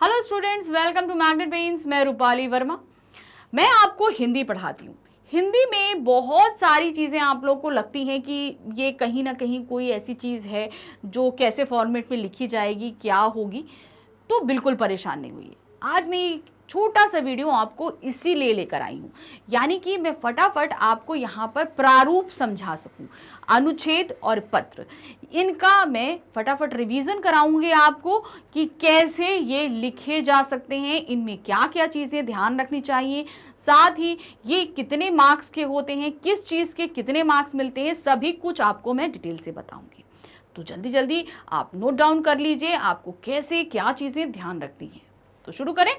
Hello students, welcome to Magnet Brains. मैं रूपाली वर्मा। मैं आपको हिंदी पढ़ाती हूँ। हिंदी में बहुत सारी चीज़ें आप लोगों को लगती हैं कि ये कहीं ना कहीं कोई ऐसी चीज़ है जो कैसे फॉर्मेट में लिखी जाएगी, क्या होगी, तो बिल्कुल परेशान नहीं हुई। आज मैं एक छोटा सा वीडियो आपको इसीलिए लेकर आई हूँ, यानी कि मैं फटाफट आपको यहाँ पर प्रारूप समझा सकूँ। अनुच्छेद और पत्र, इनका मैं फटाफट रिवीजन कराऊंगी आपको कि कैसे ये लिखे जा सकते हैं, इनमें क्या क्या चीज़ें ध्यान रखनी चाहिए, साथ ही ये कितने मार्क्स के होते हैं, किस चीज़ के कितने मार्क्स मिलते हैं, सभी कुछ आपको मैं डिटेल से बताऊंगी। तो जल्दी जल्दी आप नोट डाउन कर लीजिए आपको कैसे क्या चीज़ें ध्यान रखनी है। तो शुरू करें।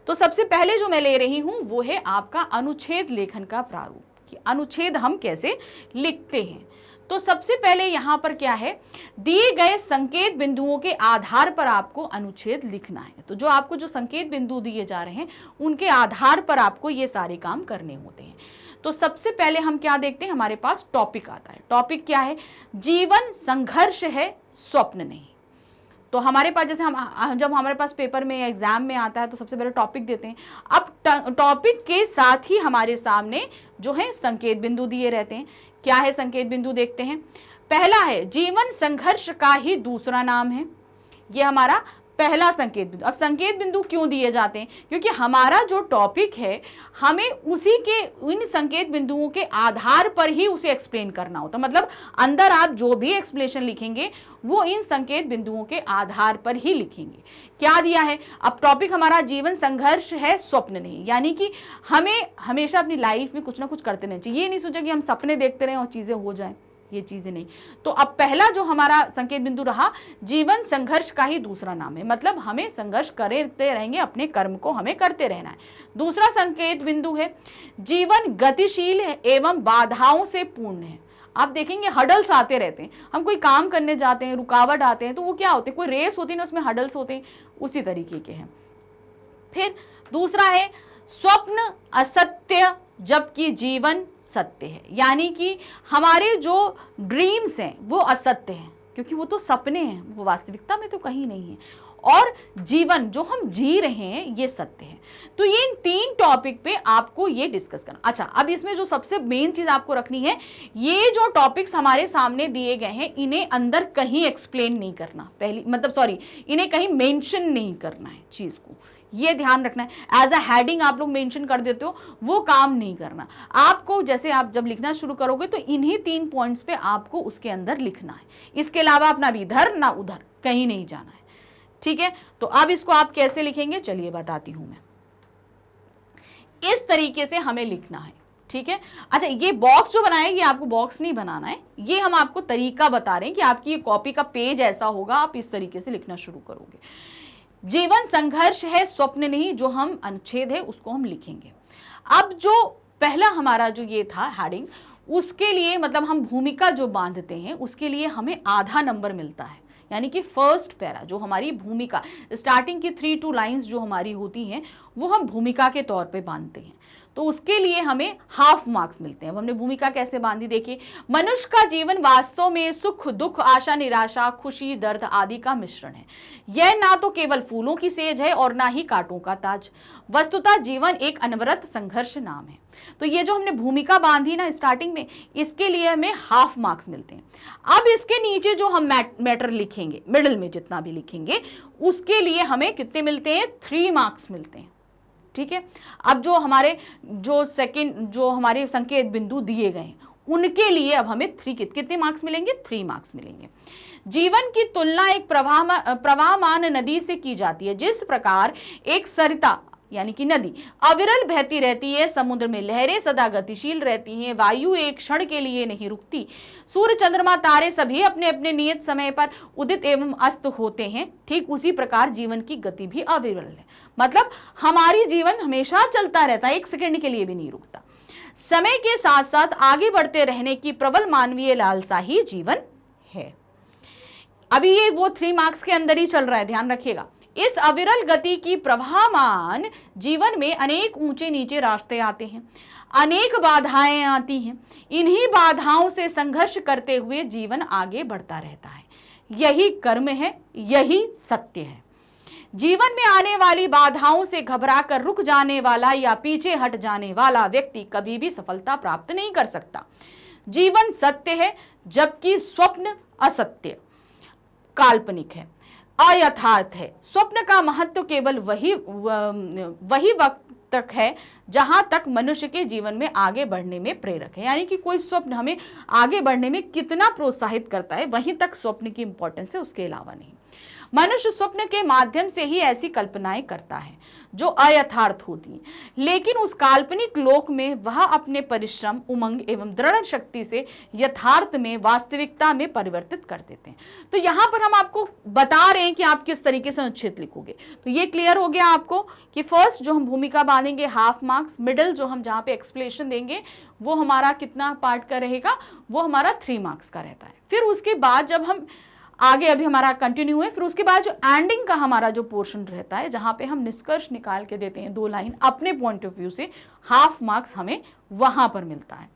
तो सबसे पहले जो मैं ले रही हूं वो है आपका अनुच्छेद लेखन का प्रारूप, कि अनुच्छेद हम कैसे लिखते हैं। तो सबसे पहले यहां पर क्या है, दिए गए संकेत बिंदुओं के आधार पर आपको अनुच्छेद लिखना है। तो जो आपको जो संकेत बिंदु दिए जा रहे हैं उनके आधार पर आपको ये सारे काम करने होते हैं। तो सबसे पहले हम क्या देखते हैं, हमारे पास टॉपिक आता है। टॉपिक क्या है, जीवन संघर्ष है, स्वप्न नहीं। तो हमारे पास जैसे हम जब हमारे पास पेपर में या एग्जाम में आता है तो सबसे पहले टॉपिक देते हैं। अब टॉपिक के साथ ही हमारे सामने जो है संकेत बिंदु दिए रहते हैं। क्या है संकेत बिंदु, देखते हैं। पहला है जीवन संघर्ष का ही दूसरा नाम है, ये हमारा पहला संकेत बिंदु। अब संकेत बिंदु क्यों दिए जाते हैं, क्योंकि हमारा जो टॉपिक है हमें उसी के इन संकेत बिंदुओं के आधार पर ही उसे एक्सप्लेन करना होता है। मतलब अंदर आप जो भी एक्सप्लेनेशन लिखेंगे वो इन संकेत बिंदुओं के आधार पर ही लिखेंगे। क्या दिया है, अब टॉपिक हमारा जीवन संघर्ष है, स्वप्न नहीं, यानी कि हमें हमेशा अपनी लाइफ में कुछ ना कुछ करते रहना चाहिए। ये नहीं सोचा कि हम सपने देखते रहें और चीजें हो जाएं, ये चीजें नहीं। तो अब पहला जो हमारा संकेत बिंदु रहा, जीवन संघर्ष का ही दूसरा नाम है, मतलब हमें संघर्ष करते रहेंगे, अपने कर्म को हमें करते रहना है। दूसरा संकेत बिंदु है जीवन गतिशील है एवं बाधाओं से पूर्ण है। आप देखेंगे हडल्स आते रहते हैं, हम कोई काम करने जाते हैं, रुकावट आते हैं, तो वो क्या होते हैं, कोई रेस होती है ना, उसमें हडल्स होते हैं, उसी तरीके के हैं। फिर दूसरा है स्वप्न असत्य जबकि जीवन सत्य है, यानी कि हमारे जो ड्रीम्स हैं वो असत्य हैं, क्योंकि वो तो सपने हैं, वो वास्तविकता में तो कहीं नहीं है, और जीवन जो हम जी रहे हैं ये सत्य है। तो ये इन तीन टॉपिक पे आपको ये डिस्कस करना। अच्छा, अब इसमें जो सबसे मेन चीज आपको रखनी है, ये जो टॉपिक्स हमारे सामने दिए गए हैं इन्हें अंदर कहीं एक्सप्लेन नहीं करना, पहली मतलब सॉरी, इन्हें कहीं मेंशन नहीं करना है चीज को, ये ध्यान रखना है। एज अ हेडिंग आप लोग मेंशन कर देते हो, वो काम नहीं करना आपको। जैसे आप जब लिखना शुरू करोगे तो इन्हीं 3 पॉइंट्स पे आपको उसके अंदर लिखना है, इसके अलावा अपना भी इधर ना उधर कहीं नहीं जाना है, ठीक है। तो अब इसको आप कैसे लिखेंगे, चलिए बताती हूं मैं। इस तरीके से हमें लिखना है, ठीक है। अच्छा, ये बॉक्स जो बनाया ये आपको बॉक्स नहीं बनाना है, ये हम आपको तरीका बता रहे हैं कि आपकी ये कॉपी का पेज ऐसा होगा, आप इस तरीके से लिखना शुरू करोगे। जीवन संघर्ष है, स्वप्न नहीं, जो हम अनुच्छेद है उसको हम लिखेंगे। अब जो पहला हमारा जो ये था हेडिंग, उसके लिए मतलब हम भूमिका जो बांधते हैं उसके लिए हमें आधा नंबर मिलता है, यानी कि फर्स्ट पैरा जो हमारी भूमिका, स्टार्टिंग की 3 लाइंस जो हमारी होती हैं वो हम भूमिका के तौर पे बांधते हैं, तो उसके लिए हमें हाफ मार्क्स मिलते हैं। अब हमने भूमिका कैसे बांधी, देखिए। मनुष्य का जीवन वास्तव में सुख दुख, आशा निराशा, खुशी दर्द आदि का मिश्रण है। यह ना तो केवल फूलों की सेज है और ना ही कांटों का ताज। वस्तुतः जीवन एक अनवरत संघर्ष नाम है। तो ये जो हमने भूमिका बांधी ना स्टार्टिंग में, इसके लिए हमें हाफ मार्क्स मिलते हैं। अब इसके नीचे जो हम मैटर लिखेंगे, मिडिल में जितना भी लिखेंगे, उसके लिए हमें कितने मिलते हैं, 3 मार्क्स मिलते हैं, ठीक है। अब जो हमारे जो हमारे संकेत बिंदु दिए गए हैं उनके लिए अब हमें कितने मार्क्स मिलेंगे, 3 मार्क्स मिलेंगे। जीवन की तुलना एक प्रवाहमान नदी से की जाती है। जिस प्रकार एक सरिता यानी कि नदी अविरल बहती रहती है, समुद्र में लहरें सदा गतिशील रहती हैं, वायु एक क्षण के लिए नहीं रुकती, सूर्य चंद्रमा तारे सभी अपने अपने नियत समय पर उदित एवं अस्त होते हैं, ठीक उसी प्रकार जीवन की गति भी अविरल है। मतलब हमारी जीवन हमेशा चलता रहता है, 1 सेकंड के लिए भी नहीं रुकता। समय के साथ साथ आगे बढ़ते रहने की प्रबल मानवीय लालसा ही जीवन है। अभी ये वो 3 मार्क्स के अंदर ही चल रहा है, ध्यान रखिएगा। इस अविरल गति की प्रवाहमान जीवन में अनेक ऊंचे नीचे रास्ते आते हैं, अनेक बाधाएं आती हैं। इन्हीं बाधाओं से संघर्ष करते हुए जीवन आगे बढ़ता रहता है। यही कर्म है, यही सत्य है। जीवन में आने वाली बाधाओं से घबराकर रुक जाने वाला या पीछे हट जाने वाला व्यक्ति कभी भी सफलता प्राप्त नहीं कर सकता। जीवन सत्य है जबकि स्वप्न असत्य, काल्पनिक है, अयथार्थ है। स्वप्न का महत्व केवल वही वक्त तक है जहां तक मनुष्य के जीवन में आगे बढ़ने में प्रेरक है। यानी कि कोई स्वप्न हमें आगे बढ़ने में कितना प्रोत्साहित करता है, वहीं तक स्वप्न की इंपॉर्टेंस है, उसके अलावा नहीं। मनुष्य स्वप्न के माध्यम से ही ऐसी कल्पनाएं करता है जो अयथार्थ होती हैं, लेकिन उस काल्पनिक लोक में वह अपने परिश्रम, उमंग एवं दृढ़ शक्ति से यथार्थ में, वास्तविकता में परिवर्तित कर देते हैं। तो यहां पर हम आपको बता रहे हैं कि आप किस तरीके से अनुच्छेद लिखोगे। तो ये क्लियर हो गया आपको कि फर्स्ट जो हम भूमिका बांधेंगे हाफ मार्क्स, मिडिल जो हम जहां पे एक्सप्लेनेशन देंगे वो हमारा कितना पार्ट का रहेगा, वो हमारा 3 मार्क्स का रहता है। फिर उसके बाद जब हम आगे अभी हमारा कंटिन्यू है, फिर उसके बाद जो एंडिंग का हमारा जो पोर्शन रहता है जहां पे हम निष्कर्ष निकाल के देते हैं 2 लाइन अपने पॉइंट ऑफ व्यू से, हाफ मार्क्स हमें वहां पर मिलता है।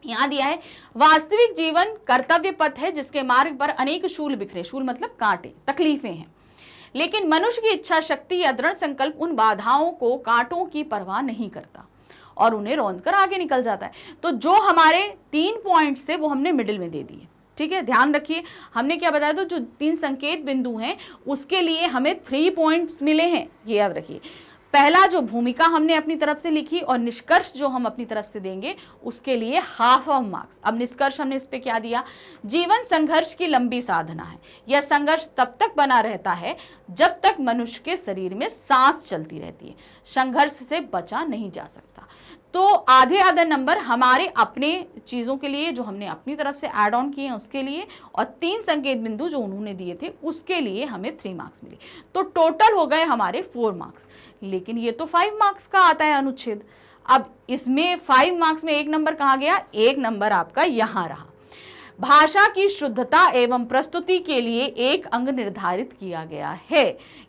यहां दिया है वास्तविक जीवन कर्तव्य पथ है जिसके मार्ग पर अनेक शूल बिखरे, शूल मतलब कांटे, तकलीफें हैं, लेकिन मनुष्य की इच्छा शक्ति या दृढ़ संकल्प उन बाधाओं को, कांटों की परवाह नहीं करता और उन्हें रौंद कर आगे निकल जाता है। तो जो हमारे 3 पॉइंट्स थे वो हमने मिडिल में दे दिए। ठीक है, ध्यान रखिए हमने क्या बताया था, जो 3 संकेत बिंदु हैं उसके लिए हमें 3 पॉइंट्स मिले हैं, ये याद रखिए। पहला जो भूमिका हमने अपनी तरफ से लिखी और निष्कर्ष जो हम अपनी तरफ से देंगे उसके लिए हाफ ऑफ मार्क्स। अब निष्कर्ष हमने इस पे क्या दिया, जीवन संघर्ष की लंबी साधना है। यह संघर्ष तब तक बना रहता है जब तक मनुष्य के शरीर में सांस चलती रहती है, संघर्ष से बचा नहीं जा सकता। तो आधे नंबर हमारे अपने चीज़ों के लिए जो हमने अपनी तरफ से ऐड ऑन किए हैं उसके लिए, और 3 संकेत बिंदु जो उन्होंने दिए थे उसके लिए हमें 3 मार्क्स मिले। तो टोटल हो गए हमारे 4 मार्क्स। लेकिन ये तो 5 मार्क्स का आता है अनुच्छेद। अब इसमें 5 मार्क्स में 1 नंबर कहाँ गया, 1 नंबर आपका यहाँ रहा। भाषा की शुद्धता एवं प्रस्तुति के लिए एक अंग निर्धारित किया गया है,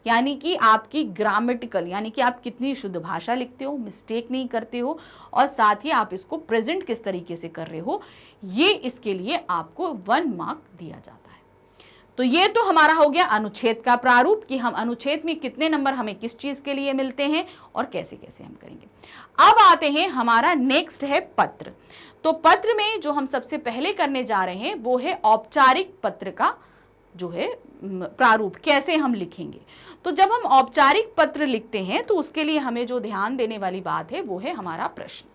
यानी कि आपकी ग्रामेटिकल, यानी कि आप कितनी शुद्ध भाषा लिखते हो, मिस्टेक नहीं करते हो, और साथ ही आप इसको प्रेजेंट किस तरीके से कर रहे हो, ये इसके लिए आपको 1 मार्क दिया जाता है। तो ये तो हमारा हो गया अनुच्छेद का प्रारूप कि हम अनुच्छेद में कितने नंबर हमें किस चीज के लिए मिलते हैं और कैसे कैसे हम करेंगे। अब आते हैं हमारा नेक्स्ट है पत्र। तो पत्र में जो हम सबसे पहले करने जा रहे हैं वो है औपचारिक पत्र का जो है प्रारूप, कैसे हम लिखेंगे। तो जब हम औपचारिक पत्र लिखते हैं तो उसके लिए हमें जो ध्यान देने वाली बात है वो है हमारा प्रश्न।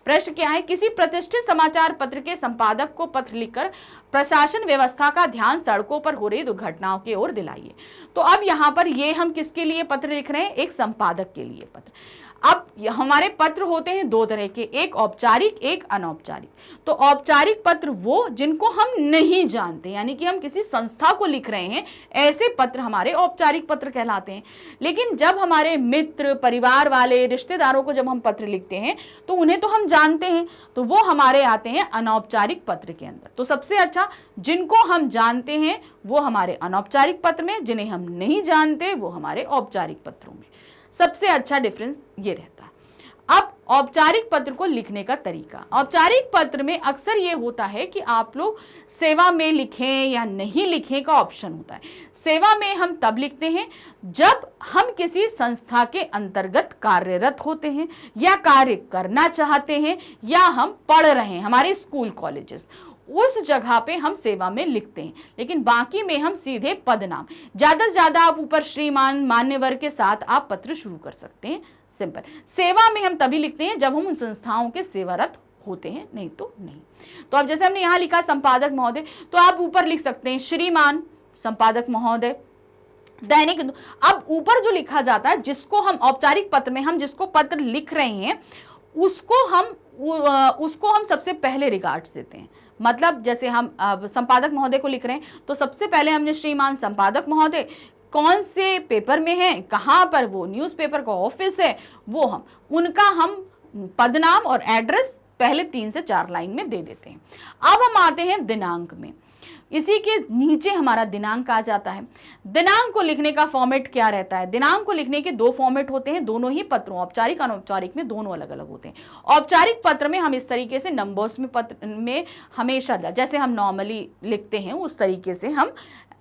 प्रश्न क्या है, किसी प्रतिष्ठित समाचार पत्र के संपादक को पत्र लिखकर प्रशासन व्यवस्था का ध्यान सड़कों पर हो रही दुर्घटनाओं की ओर दिलाइए। तो अब यहाँ पर ये हम किसके लिए पत्र लिख रहे हैं, एक संपादक के लिए पत्र। अब हमारे पत्र होते हैं 2 तरह के, एक औपचारिक एक अनौपचारिक। तो औपचारिक पत्र वो जिनको हम नहीं जानते, यानी कि हम किसी संस्था को लिख रहे हैं, ऐसे पत्र हमारे औपचारिक पत्र कहलाते हैं। लेकिन जब हमारे मित्र, परिवार वाले, रिश्तेदारों को जब हम पत्र लिखते हैं तो उन्हें तो हम जानते हैं, तो वो हमारे आते हैं अनौपचारिक पत्र के अंदर। तो सबसे अच्छा जिनको हम जानते हैं वो हमारे अनौपचारिक पत्र में, जिन्हें हम नहीं जानते वो हमारे औपचारिक पत्रों में। सबसे अच्छा डिफरेंस ये रहता है। अब औपचारिक पत्र को लिखने का तरीका, औपचारिक पत्र में अक्सर ये होता है कि आप लोग सेवा में लिखें या नहीं लिखें का ऑप्शन होता है। सेवा में हम तब लिखते हैं जब हम किसी संस्था के अंतर्गत कार्यरत होते हैं या कार्य करना चाहते हैं या हम पढ़ रहे हैं, हमारे स्कूल कॉलेजेस, उस जगह पे हम सेवा में लिखते हैं। लेकिन बाकी में हम सीधे पद नाम, ज्यादा से ज्यादा आप ऊपर श्रीमान, मान्यवर के साथ आप पत्र शुरू कर सकते हैं, सिंपल। सेवा में हम तभी लिखते हैं जब हम उन संस्थाओं के सेवारत होते हैं, नहीं तो नहीं। तो अब जैसे हमने यहाँ लिखा संपादक महोदय, तो आप ऊपर लिख सकते हैं श्रीमान संपादक महोदय, दैनिक। अब ऊपर जो लिखा जाता है, जिसको हम औपचारिक पत्र में हम जिसको पत्र लिख रहे हैं उसको हम सबसे पहले रिगार्ड्स देते हैं। मतलब जैसे हम संपादक महोदय को लिख रहे हैं तो सबसे पहले हमने श्रीमान संपादक महोदय, कौन से पेपर में है, कहाँ पर वो न्यूज़पेपर का ऑफिस है, वो उनका हम पदनाम और एड्रेस पहले 3 से 4 लाइन में दे देते हैं। अब हम आते हैं दिनांक में, इसी के नीचे हमारा दिनांक आ जाता है। दिनांक को लिखने का फॉर्मेट क्या रहता है, दिनांक को लिखने के 2 फॉर्मेट होते हैं, दोनों ही पत्रों, औपचारिक अनौपचारिक में दोनों अलग अलग होते हैं। औपचारिक पत्र में हम इस तरीके से नंबर्स में पत्र में हमेशा जैसे हम नॉर्मली लिखते हैं उस तरीके से हम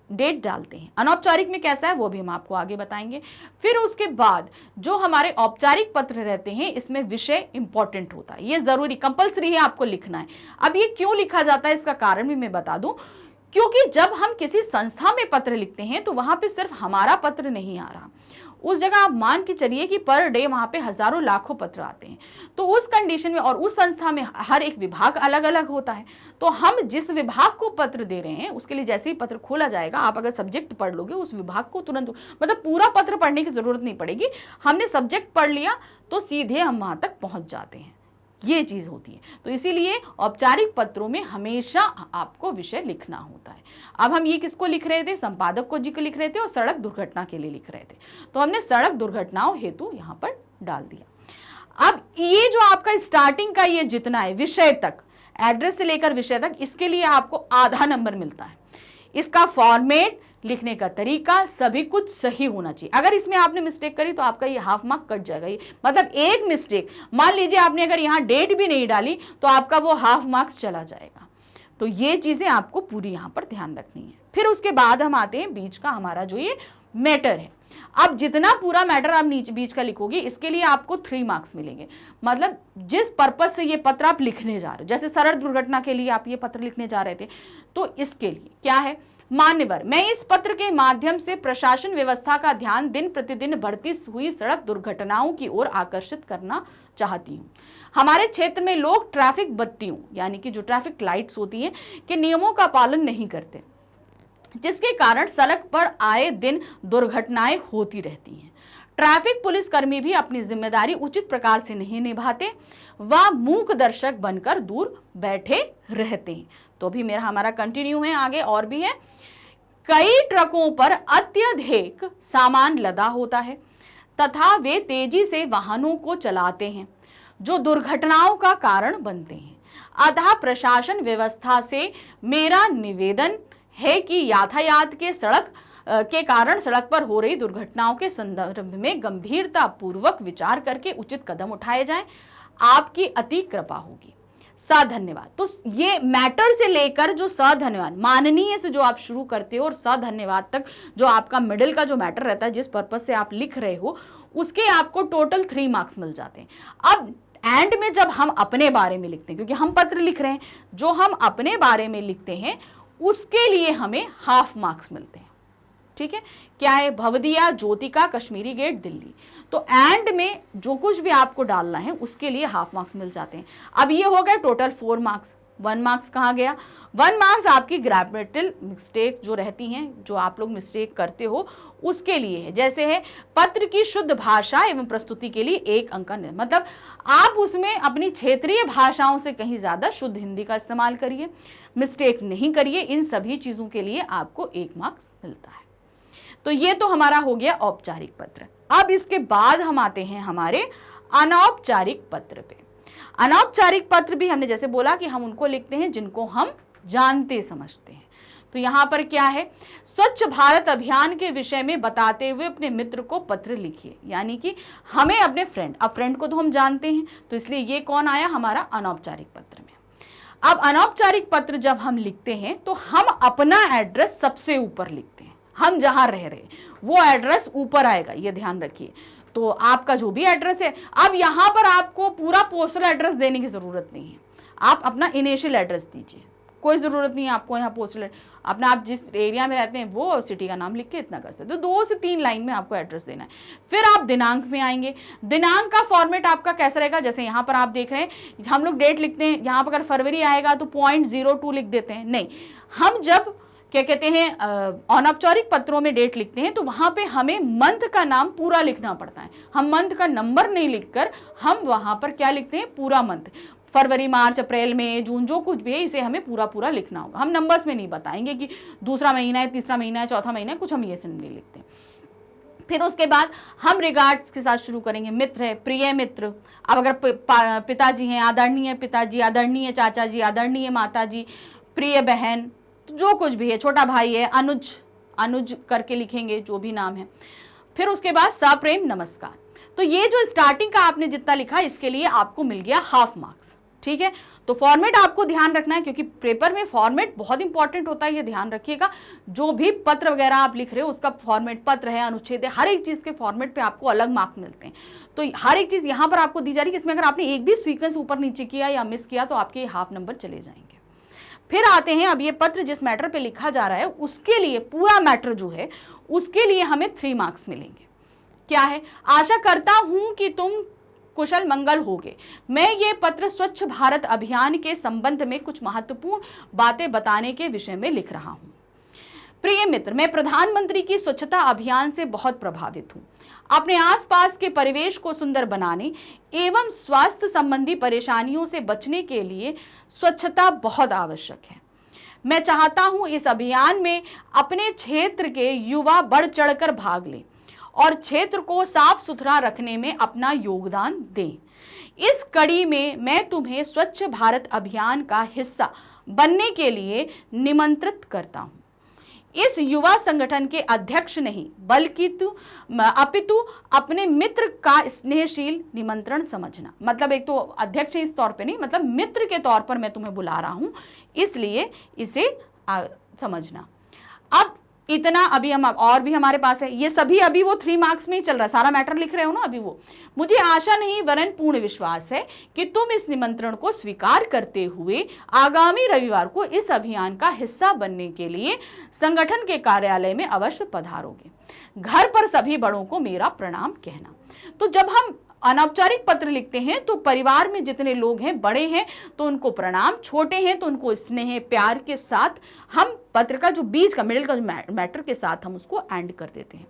डेट डालते हैं। अनौपचारिक में कैसा है वो भी हम आपको आगे बताएंगे। फिर उसके बाद जो हमारे औपचारिक पत्र रहते हैं इसमें विषय इंपॉर्टेंट होता है, ये जरूरी कंपलसरी है, आपको लिखना है। अब ये क्यों लिखा जाता है इसका कारण भी मैं बता दूं, क्योंकि जब हम किसी संस्था में पत्र लिखते हैं तो वहां पे सिर्फ हमारा पत्र नहीं आ रहा, उस जगह आप मान के चलिए कि पर डे वहां पे हजारों लाखों पत्र आते हैं। तो उस कंडीशन में और उस संस्था में हर एक विभाग अलग अलग होता है, तो हम जिस विभाग को पत्र दे रहे हैं उसके लिए जैसे ही पत्र खोला जाएगा, आप अगर सब्जेक्ट पढ़ लोगे उस विभाग को तुरंत, मतलब पूरा पत्र पढ़ने की जरूरत नहीं पड़ेगी, हमने सब्जेक्ट पढ़ लिया तो सीधे हम वहां तक पहुंच जाते हैं, ये चीज होती है। तो इसीलिए औपचारिक पत्रों में हमेशा आपको विषय लिखना होता है। अब हम ये किसको लिख रहे थे, संपादक को जी को लिख रहे थे और सड़क दुर्घटना के लिए लिख रहे थे, तो हमने सड़क दुर्घटनाओं हेतु यहां पर डाल दिया। अब ये जो आपका स्टार्टिंग का ये जितना है विषय तक, एड्रेस से लेकर विषय तक, इसके लिए आपको आधा नंबर मिलता है। इसका फॉर्मेट, लिखने का तरीका, सभी कुछ सही होना चाहिए। अगर इसमें आपने मिस्टेक करी तो आपका ये हाफ मार्क कट जाएगा। ये मतलब एक मिस्टेक, मान लीजिए आपने अगर यहाँ डेट भी नहीं डाली तो आपका वो हाफ मार्क्स चला जाएगा। तो ये चीजें आपको पूरी यहाँ पर ध्यान रखनी है। फिर उसके बाद हम आते हैं बीच का हमारा जो ये मैटर है। अब जितना पूरा मैटर आप नीचे बीच का लिखोगे इसके लिए आपको 3 मार्क्स मिलेंगे। मतलब जिस पर्पस से ये पत्र आप लिखने जा रहे हो, जैसे सड़क दुर्घटना के लिए आप ये पत्र लिखने जा रहे थे, तो इसके लिए क्या है, मान्यवर, मैं इस पत्र के माध्यम से प्रशासन व्यवस्था का ध्यान दिन प्रतिदिन बढ़ती हुई सड़क दुर्घटनाओं की ओर आकर्षित करना चाहती हूँ। हमारे क्षेत्र में लोग ट्रैफिक बत्तियों यानी कि जो ट्रैफिक लाइट्स होती हैं के नियमों का पालन नहीं करते, जिसके कारण सड़क पर आए दिन दुर्घटनाएं होती रहती हैं। ट्रैफिक पुलिस कर्मी भी अपनी जिम्मेदारी उचित प्रकार से नहीं निभाते, वह मूक दर्शक बनकर दूर बैठे रहते हैं। तो भी हमारा कंटिन्यू है, आगे और भी है। कई ट्रकों पर अत्यधिक सामान लदा होता है तथा वे तेजी से वाहनों को चलाते हैं जो दुर्घटनाओं का कारण बनते हैं। अतः प्रशासन व्यवस्था से मेरा निवेदन है कि यातायात के कारण सड़क पर हो रही दुर्घटनाओं के संदर्भ में गंभीरता पूर्वक विचार करके उचित कदम उठाए जाएं। आपकी अति कृपा होगी। धन्यवाद। तो ये मैटर से लेकर जो धन्यवाद, माननीय से जो आप शुरू करते हो और धन्यवाद तक जो आपका मिडिल का जो मैटर रहता है, जिस पर्पस से आप लिख रहे हो, उसके आपको टोटल 3 मार्क्स मिल जाते हैं। अब एंड में जब हम अपने बारे में लिखते हैं, क्योंकि हम पत्र लिख रहे हैं, जो हम अपने बारे में लिखते हैं उसके लिए हमें हाफ मार्क्स मिलते हैं। ठीक है, क्या है, भवदिया ज्योतिका कश्मीरी गेट दिल्ली। तो एंड में जो कुछ भी आपको डालना है उसके लिए हाफ मार्क्स मिल जाते हैं। अब ये हो गए टोटल 4 मार्क्स। 1 मार्क्स कहाँ गया, 1 मार्क्स आपकी ग्रामेटिकल मिस्टेक जो रहती हैं, जो आप लोग मिस्टेक करते हो उसके लिए है। जैसे है पत्र की शुद्ध भाषा एवं प्रस्तुति के लिए 1 अंक का, मतलब आप उसमें अपनी क्षेत्रीय भाषाओं से कहीं ज्यादा शुद्ध हिंदी का इस्तेमाल करिए, मिस्टेक नहीं करिए। इन सभी चीजों के लिए आपको 1 मार्क्स मिलता है। तो ये तो हमारा हो गया औपचारिक पत्र। अब इसके बाद हम आते हैं हमारे अनौपचारिक पत्र पे। अनौपचारिक पत्र भी हमने जैसे बोला कि हम उनको लिखते हैं जिनको हम जानते समझते हैं। तो यहां पर क्या है, स्वच्छ भारत अभियान के विषय में बताते हुए अपने मित्र को पत्र लिखिए, यानी कि हमें अपने फ्रेंड, अब फ्रेंड को तो हम जानते हैं, तो इसलिए ये कौन आया, हमारा अनौपचारिक पत्र में। अब अनौपचारिक पत्र जब हम लिखते हैं तो हम अपना एड्रेस सबसे ऊपर लिखते हैं, हम जहां रह रहे वो एड्रेस ऊपर आएगा, ये ध्यान रखिए। तो आपका जो भी एड्रेस है, अब यहां पर आपको पूरा पोस्टल एड्रेस देने की जरूरत नहीं है, आप अपना इनिशियल एड्रेस दीजिए, कोई जरूरत नहीं है आपको यहाँ पोस्टल अपना, आप जिस एरिया में रहते हैं वो सिटी का नाम लिख के इतना कर सकते हो। 2 से 3 लाइन में आपको एड्रेस देना है। फिर आप दिनांक में आएंगे। दिनांक का फॉर्मेट आपका कैसा रहेगा, जैसे यहाँ पर आप देख रहे हैं हम लोग डेट लिखते हैं, यहाँ पर अगर फरवरी आएगा तो 0.02 लिख देते हैं, नहीं, हम जब क्या कहते हैं अनौपचारिक पत्रों में डेट लिखते हैं तो वहां पे हमें मंथ का नाम पूरा लिखना पड़ता है। हम मंथ का नंबर नहीं लिखकर हम वहां पर क्या लिखते हैं, पूरा मंथ, फरवरी मार्च अप्रैल मई जून जो कुछ भी है इसे हमें पूरा पूरा लिखना होगा। हम नंबर्स में नहीं बताएंगे कि दूसरा महीना है, तीसरा महीना है, चौथा महीना है, कुछ हम ये से नहीं लिखते। फिर उसके बाद हम रिगार्ड्स के साथ शुरू करेंगे। मित्र है, प्रिय मित्र। अब अगर पिताजी हैं, आदरणीय पिताजी, आदरणीय चाचा जी, आदरणीय माता जी, प्रिय बहन, जो कुछ भी है, छोटा भाई है, अनुज, अनुज करके लिखेंगे जो भी नाम है। फिर उसके बाद सप्रेम नमस्कार। तो ये जो स्टार्टिंग का आपने जितना लिखा इसके लिए आपको मिल गया हाफ मार्क्स। ठीक है। तो फॉर्मेट आपको ध्यान रखना है, क्योंकि पेपर में फॉर्मेट बहुत इंपॉर्टेंट होता है, ये ध्यान रखिएगा। जो भी पत्र वगैरह आप लिख रहे हो उसका फॉर्मेट, पत्र है, अनुच्छेद है, हर एक चीज के फॉर्मेट पे आपको अलग मार्क मिलते हैं। तो हर एक चीज यहां पर आपको दी जा रही है, इसमें अगर आपने एक भी सीक्वेंस ऊपर नीचे किया या मिस किया तो आपके हाफ नंबर चले जाएंगे। फिर आते हैं, अब ये पत्र जिस मैटर पे लिखा जा रहा है उसके लिए पूरा मैटर जो है उसके लिए हमें 3 मार्क्स मिलेंगे। क्या है? आशा करता हूं कि तुम कुशल मंगल होगे। मैं ये पत्र स्वच्छ भारत अभियान के संबंध में कुछ महत्वपूर्ण बातें बताने के विषय में लिख रहा हूं। प्रिय मित्र, मैं प्रधानमंत्री की स्वच्छता अभियान से बहुत प्रभावित हूं। अपने आसपास के परिवेश को सुंदर बनाने एवं स्वास्थ्य संबंधी परेशानियों से बचने के लिए स्वच्छता बहुत आवश्यक है। मैं चाहता हूं इस अभियान में अपने क्षेत्र के युवा बढ़ चढ़कर भाग लें और क्षेत्र को साफ सुथरा रखने में अपना योगदान दें। इस कड़ी में मैं तुम्हें स्वच्छ भारत अभियान का हिस्सा बनने के लिए निमंत्रित करता हूं। इस युवा संगठन के अध्यक्ष नहीं बल्कि अपितु अपने मित्र का स्नेहशील निमंत्रण समझना। मतलब एक तो अध्यक्ष इस तौर पे नहीं, मतलब मित्र के तौर पर मैं तुम्हें बुला रहा हूं, इसलिए इसे समझना। अब इतना अभी हम और भी हमारे पास है, ये सभी अभी वो 3 मार्क्स में ही चल रहा है, सारा मैटर लिख रहे हो ना अभी वो। मुझे आशा नहीं वरन पूर्ण विश्वास है कि तुम इस निमंत्रण को स्वीकार करते हुए आगामी रविवार को इस अभियान का हिस्सा बनने के लिए संगठन के कार्यालय में अवश्य पधारोगे। घर पर सभी बड़ों को मेरा प्रणाम कहना। तो जब हम अनौपचारिक पत्र लिखते हैं तो परिवार में जितने लोग हैं, बड़े हैं तो उनको प्रणाम, छोटे हैं तो उनको स्नेह प्यार के साथ हम पत्र का जो बीच का मिडिल का मैटर के साथ हम उसको एंड कर देते हैं।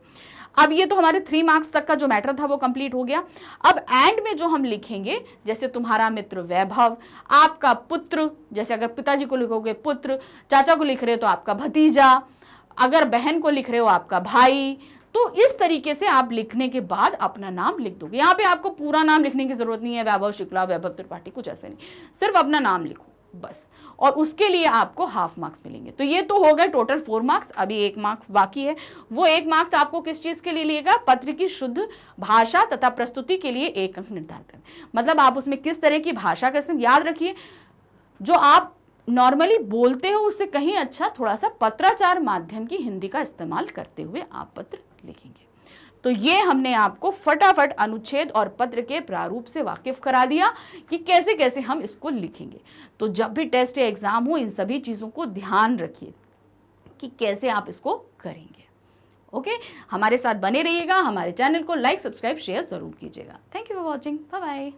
अब ये तो हमारे 3 मार्क्स तक का जो मैटर था वो कंप्लीट हो गया। अब एंड में जो हम लिखेंगे, जैसे तुम्हारा मित्र वैभव, आपका पुत्र, जैसे अगर पिताजी को लिखोगे पुत्र, चाचा को लिख रहे हो तो आपका भतीजा, अगर बहन को लिख रहे हो आपका भाई, तो इस तरीके से आप लिखने के बाद अपना नाम लिख दोगे। यहाँ पे आपको पूरा नाम लिखने की जरूरत नहीं है, वैभव शुक्ला, वैभव त्रिपाठी, कुछ ऐसे नहीं, सिर्फ अपना नाम लिखो बस, और उसके लिए आपको हाफ मार्क्स मिलेंगे। तो ये तो हो गए टोटल 4 मार्क्स। अभी 1 मार्क्स बाकी है। वो 1 मार्क्स आपको किस चीज के लिए लिएगा? पत्र की शुद्ध भाषा तथा प्रस्तुति के लिए 1 अंक निर्धारित है। मतलब आप उसमें किस तरह की भाषा का इस्तेमाल, याद रखिए जो आप नॉर्मली बोलते हो उससे कहीं अच्छा थोड़ा सा पत्राचार माध्यम की हिंदी का इस्तेमाल करते हुए आप पत्र लिखेंगे। तो ये हमने आपको फटाफट अनुच्छेद और पत्र के प्रारूप से वाकिफ करा दिया कि कैसे कैसे हम इसको लिखेंगे। तो जब भी टेस्ट या एग्जाम हो इन सभी चीजों को ध्यान रखिए कि कैसे आप इसको करेंगे। ओके, हमारे साथ बने रहिएगा, हमारे चैनल को लाइक, सब्सक्राइब, शेयर जरूर कीजिएगा। Thank you for watching, bye bye.